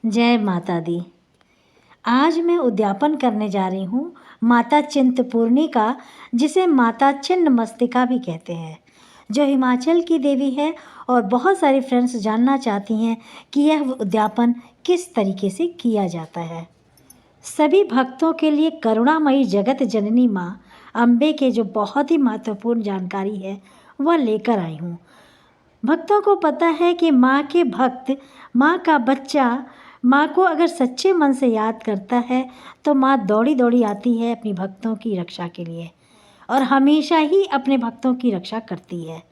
जय माता दी। आज मैं उद्यापन करने जा रही हूँ माता चिंतपूर्णी का, जिसे माता छिन्नमस्तिका भी कहते हैं, जो हिमाचल की देवी है। और बहुत सारे फ्रेंड्स जानना चाहती हैं कि यह उद्यापन किस तरीके से किया जाता है। सभी भक्तों के लिए करुणामयी जगत जननी माँ अम्बे के जो बहुत ही महत्वपूर्ण जानकारी है वह लेकर आई हूँ। भक्तों को पता है कि माँ के भक्त, माँ का बच्चा माँ को अगर सच्चे मन से याद करता है तो माँ दौड़ी दौड़ी आती है अपनी भक्तों की रक्षा के लिए, और हमेशा ही अपने भक्तों की रक्षा करती है।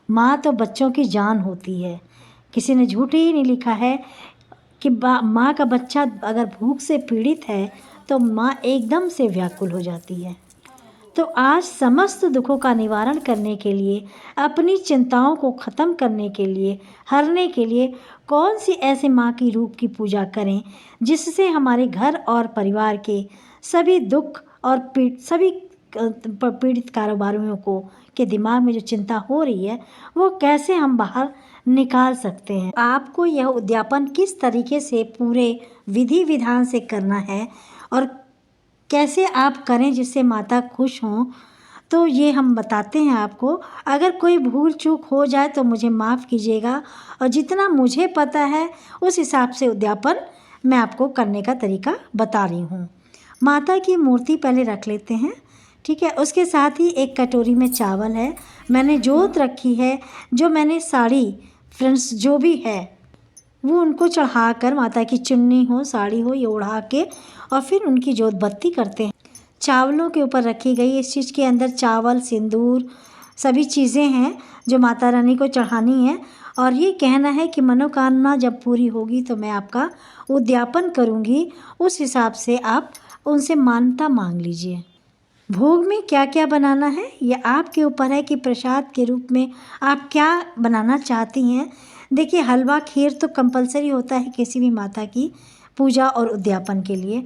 माँ तो बच्चों की जान होती है। किसी ने झूठ ही नहीं लिखा है कि माँ का बच्चा अगर भूख से पीड़ित है तो माँ एकदम से व्याकुल हो जाती है। तो आज समस्त दुखों का निवारण करने के लिए, अपनी चिंताओं को ख़त्म करने के लिए, हरने के लिए कौन सी ऐसे माँ की रूप की पूजा करें जिससे हमारे घर और परिवार के सभी दुख और सभी पीड़ित कारोबारियों को के दिमाग में जो चिंता हो रही है वो कैसे हम बाहर निकाल सकते हैं। आपको यह उद्यापन किस तरीके से पूरे विधि विधान से करना है और कैसे आप करें जिससे माता खुश हों, तो ये हम बताते हैं आपको। अगर कोई भूल चूक हो जाए तो मुझे माफ़ कीजिएगा, और जितना मुझे पता है उस हिसाब से उद्यापन मैं आपको करने का तरीका बता रही हूँ। माता की मूर्ति पहले रख लेते हैं, ठीक है। उसके साथ ही एक कटोरी में चावल है, मैंने जोत रखी है। जो मैंने साड़ी फ्रेंड्स जो भी है वो उनको चढ़ा कर, माता की चुन्नी हो, साड़ी हो, ये ओढ़ा के और फिर उनकी जोत बत्ती करते हैं। चावलों के ऊपर रखी गई इस चीज़ के अंदर चावल, सिंदूर, सभी चीज़ें हैं जो माता रानी को चढ़ानी है। और ये कहना है कि मनोकामना जब पूरी होगी तो मैं आपका उद्यापन करूँगी, उस हिसाब से आप उनसे मान्यता मांग लीजिए। भोग में क्या क्या बनाना है ये आपके ऊपर है कि प्रसाद के रूप में आप क्या बनाना चाहती हैं। देखिए, हलवा खीर तो कंपलसरी होता है किसी भी माता की पूजा और उद्यापन के लिए।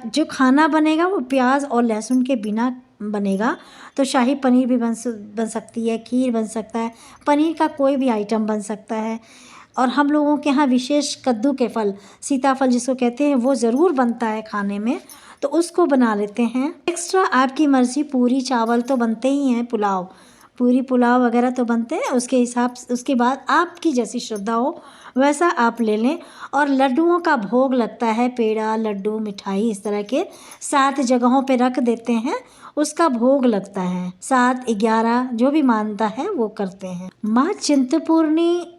जो खाना बनेगा वो प्याज और लहसुन के बिना बनेगा। तो शाही पनीर भी बन सकती है, खीर बन सकता है, पनीर का कोई भी आइटम बन सकता है। और हम लोगों के यहाँ विशेष कद्दू के फल, सीताफल जिसको कहते हैं, वो ज़रूर बनता है खाने में, तो उसको बना लेते हैं। एक्स्ट्रा आपकी मर्ज़ी, पूरी चावल तो बनते ही हैं, पूरी पुलाव वगैरह तो बनते हैं। उसके बाद आपकी जैसी श्रद्धा हो वैसा आप ले लें। और लड्डुओं का भोग लगता है, पेड़ा, लड्डू, मिठाई, इस तरह के 7 जगहों पे रख देते हैं, उसका भोग लगता है। 7, 11 जो भी मानता है वो करते हैं। माँ चिंतपूर्णी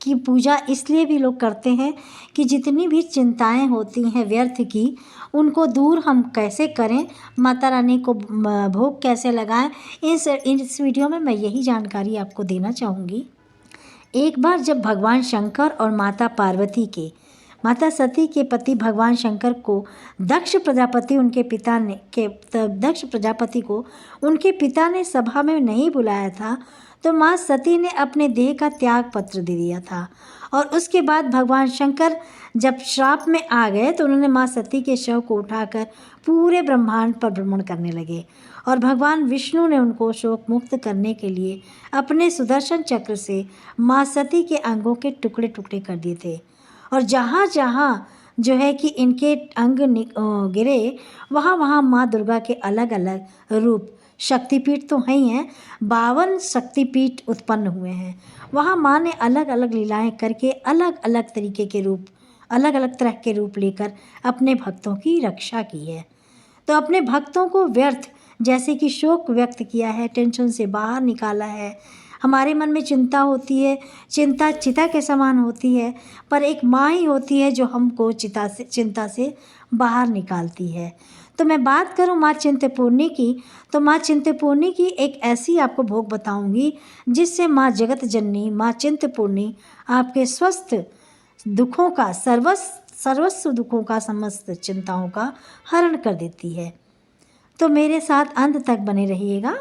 की पूजा इसलिए भी लोग करते हैं कि जितनी भी चिंताएं होती हैं व्यर्थ की, उनको दूर हम कैसे करें, माता रानी को भोग कैसे लगाएं, इस वीडियो में मैं यही जानकारी आपको देना चाहूँगी। एक बार जब भगवान शंकर और माता पार्वती के, माता सती के पति भगवान शंकर को दक्ष प्रजापति को उनके पिता ने सभा में नहीं बुलाया था, तो माँ सती ने अपने देह का त्याग पत्र दे दिया था। और उसके बाद भगवान शंकर जब श्राप में आ गए तो उन्होंने माँ सती के शव को उठाकर पूरे ब्रह्मांड पर भ्रमण करने लगे। और भगवान विष्णु ने उनको शोक मुक्त करने के लिए अपने सुदर्शन चक्र से माँ सती के अंगों के टुकड़े टुकड़े कर दिए थे। और जहाँ जहाँ जो है कि इनके अंग गिरे, वहाँ वहाँ माँ दुर्गा के अलग अलग रूप, शक्तिपीठ तो हैं ही हैं, 52 शक्तिपीठ उत्पन्न हुए हैं। वहाँ माँ ने अलग अलग लीलाएं करके अलग अलग तरीके के रूप, अलग अलग तरह के रूप लेकर अपने भक्तों की रक्षा की है। तो अपने भक्तों को व्यर्थ, जैसे कि शोक व्यक्त किया है, टेंशन से बाहर निकाला है। हमारे मन में चिंता होती है, चिंता चिता के समान होती है, पर एक माँ ही होती है जो हमको चिंता से बाहर निकालती है। तो मैं बात करूँ माँ चिंतपूर्णी की, तो माँ चिंतपूर्णी की एक ऐसी आपको भोग बताऊंगी जिससे माँ जगत जननी, माँ चिंतपूर्णी आपके स्वस्थ दुखों का, सर्वस्व दुखों का, समस्त चिंताओं का हरण कर देती है। तो मेरे साथ अंत तक बने रहिएगा।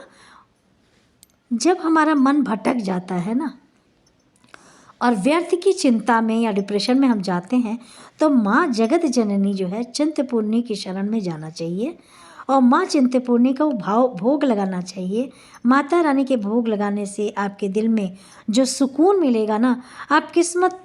जब हमारा मन भटक जाता है ना, और व्यर्थ की चिंता में या डिप्रेशन में हम जाते हैं, तो माँ जगत जननी जो है चिंतपूर्णी की शरण में जाना चाहिए और माँ चिंतपूर्णी का भोग लगाना चाहिए। माता रानी के भोग लगाने से आपके दिल में जो सुकून मिलेगा ना, आप किस्मत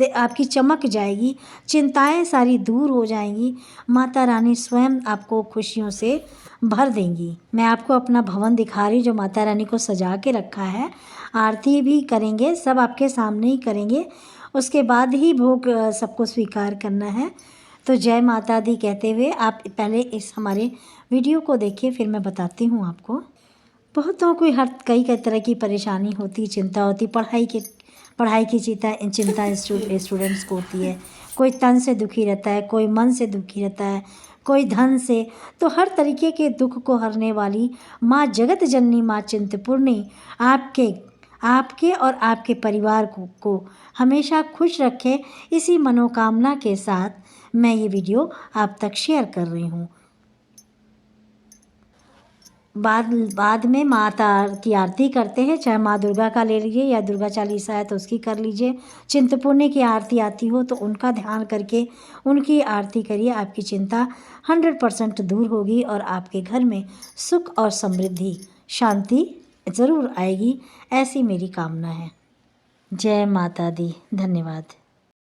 आपकी चमक जाएगी, चिंताएं सारी दूर हो जाएंगी। माता रानी स्वयं आपको खुशियों से भर देंगी। मैं आपको अपना भवन दिखा रही हूँ जो माता रानी को सजा के रखा है। आरती भी करेंगे, सब आपके सामने ही करेंगे, उसके बाद ही भोग सबको स्वीकार करना है। तो जय माता दी कहते हुए आप पहले इस हमारे वीडियो को देखिए, फिर मैं बताती हूँ आपको। बहुतों को कई कई तरह की परेशानी होती, चिंता होती, पढ़ाई की चिंता स्टूडेंट्स को होती है। कोई तन से दुखी रहता है, कोई मन से दुखी रहता है, कोई धन से। तो हर तरीके के दुख को हरने वाली माँ जगत जननी माँ चिंतपूर्णी आपके और आपके परिवार को हमेशा खुश रखे, इसी मनोकामना के साथ मैं ये वीडियो आप तक शेयर कर रही हूँ। बाद में माता की आरती करते हैं, चाहे माँ दुर्गा का ले लीजिए या दुर्गा चालीसा है तो उसकी कर लीजिए। चिंतपूर्णी की आरती आती हो तो उनका ध्यान करके उनकी आरती करिए, आपकी चिंता 100% दूर होगी और आपके घर में सुख और समृद्धि शांति ज़रूर आएगी, ऐसी मेरी कामना है। जय माता दी। धन्यवाद।